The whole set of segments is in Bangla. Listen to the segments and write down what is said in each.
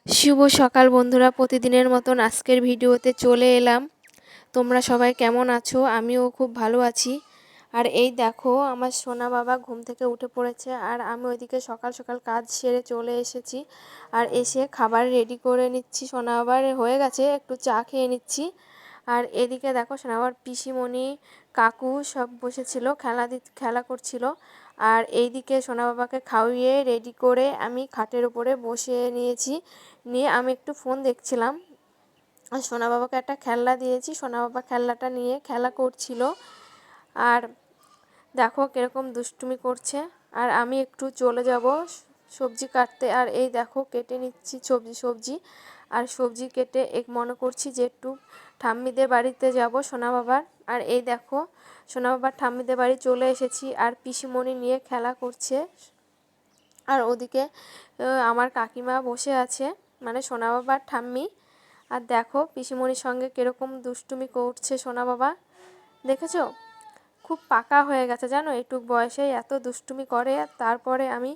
শুভ সকাল বন্ধুরা, প্রতিদিনের মতন আজকের ভিডিওতে চলে এলাম। তোমরা সবাই কেমন আছো? আমিও খুব ভালো আছি। আর এই দেখো, আমার সোনা বাবা ঘুম থেকে উঠে পড়েছে, আর আমি ওইদিকে সকাল সকাল কাজ সেরে চলে এসেছি। আর এসে খাবার রেডি করে নিচ্ছি। সোনা বাবার হয়ে গেছে, একটু চা খেয়ে নিচ্ছি। আর এদিকে দেখো, সোনা বাবার পিসিমণি কাকু সব বসেছিল, খেলা করছিল। আর এইদিকে সোনা বাবাকে খাইয়ে রেডি করে আমি খাটের উপরে বসে নিয়েছি। নিয়ে আমি একটু ফোন দেখছিলাম। আর সোনা বাবাকে একটা খেলনা দিয়েছি, সোনা বাবা খেলনাটা নিয়ে খেলা করছিল। আর দেখো কিরকম দুষ্টুমি করছে। আর আমি একটু চলে যাব সবজি কাটতে। আর এই দেখো কেটে নিচ্ছি সবজি। আর সবজি কেটে মনে করছি যে একটু ঠাম্মিদের বাড়িতে যাব সোনা বাবার। আর এই দেখো, সোনা বাবার ঠাম্মিদের বাড়ি চলে এসেছি। আর পিসিমণি নিয়ে খেলা করছে। আর ওদিকে আমার কাকিমা বসে আছে, মানে সোনা বাবার ঠাম্মি। আর দেখো পিসিমণির সঙ্গে কিরকম দুষ্টুমি করছে সোনা বাবা, দেখেছো? খুব পাকা হয়ে গেছে জানো, একটু বয়সেই এত দুষ্টুমি করে। তারপরে আমি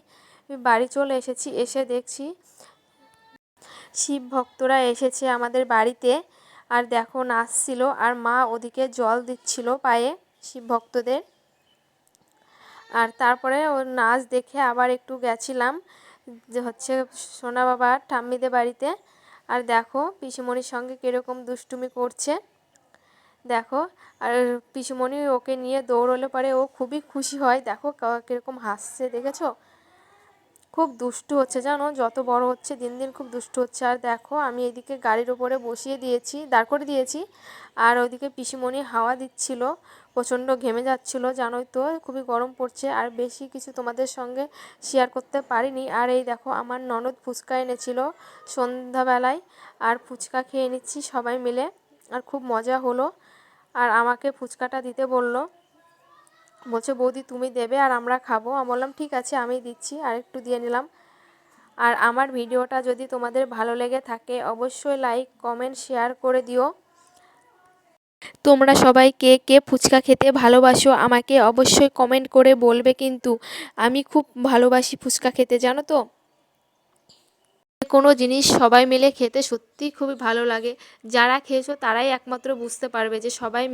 বাড়ি চলে এসেছি। এসে দেখছি শিব ভক্তরা এসেছে আমাদের বাড়িতে। আর দেখো নাচছিল, আর মা ওদিকে জল দিচ্ছিল পায়ে শিব ভক্তদের। আর তারপরে ওর নাচ দেখে আবার একটু গেছিলাম যে হচ্ছে সোনা বাবার ঠাম্মিদের বাড়িতে। আর দেখো পিসিমণির সঙ্গে কীরকম দুষ্টুমি করছে, দেখো। আর পিসিমণি ওকে নিয়ে দৌড়লে পরে ও খুবই খুশি হয়। দেখো কীরকম হাসছে, দেখেছো? খুব দুষ্টু হচ্ছে জানো, যত বড় হচ্ছে দিন দিন খুব দুষ্টু হচ্ছে। আর দেখো আমি এদিকে গাড়ির উপরে দাঁড় করে দিয়েছি। আর ওইদিকে পিসিমণি হাওয়া দিচ্ছিল, প্রচণ্ড ঘেমে যাচ্ছিল, জানোই তো খুবই গরম পড়ছে। আর বেশি কিছু তোমাদের সঙ্গে শেয়ার করতে পারিনি। আর এই দেখো আমার ননদ ফুচকা এনেছিল সন্ধ্যাবেলায়, আর ফুচকা খেয়ে নিচ্ছি সবাই মিলে। আর খুব মজা হলো। আর আমাকে ফুচকাটা দিতে বলছে বৌদি তুমি দেবে আর আমরা খাবো। আমি বললাম ঠিক আছে আমি দিচ্ছি, আর একটু দিয়ে নিলাম। আর আমার ভিডিওটা যদি তোমাদের ভালো লেগে থাকে অবশ্যই লাইক কমেন্ট শেয়ার করে দিও। তোমরা সবাই কে কে ফুচকা খেতে ভালোবাসো আমাকে অবশ্যই কমেন্ট করে বলবে, কিন্তু আমি খুব ভালোবাসি ফুচকা খেতে, জানো তো। কোনো জিনিস সবাই মিলে খেতে সত্যিই খুবই ভালো লাগে। যারা খেয়েছো তারাই একমাত্র বুঝতে পারবে যে সবাই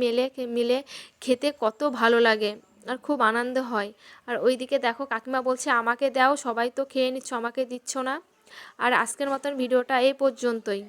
মিলে খেতে কত ভালো লাগে, আর খুব আনন্দ হয়। আর ওইদিকে দেখো কাকিমা বলছে আমাকে দাও, সবাই তো খেয়ে নিচ্ছ আমাকে দিচ্ছ না। আর আজকের মতন ভিডিওটা এই পর্যন্তই।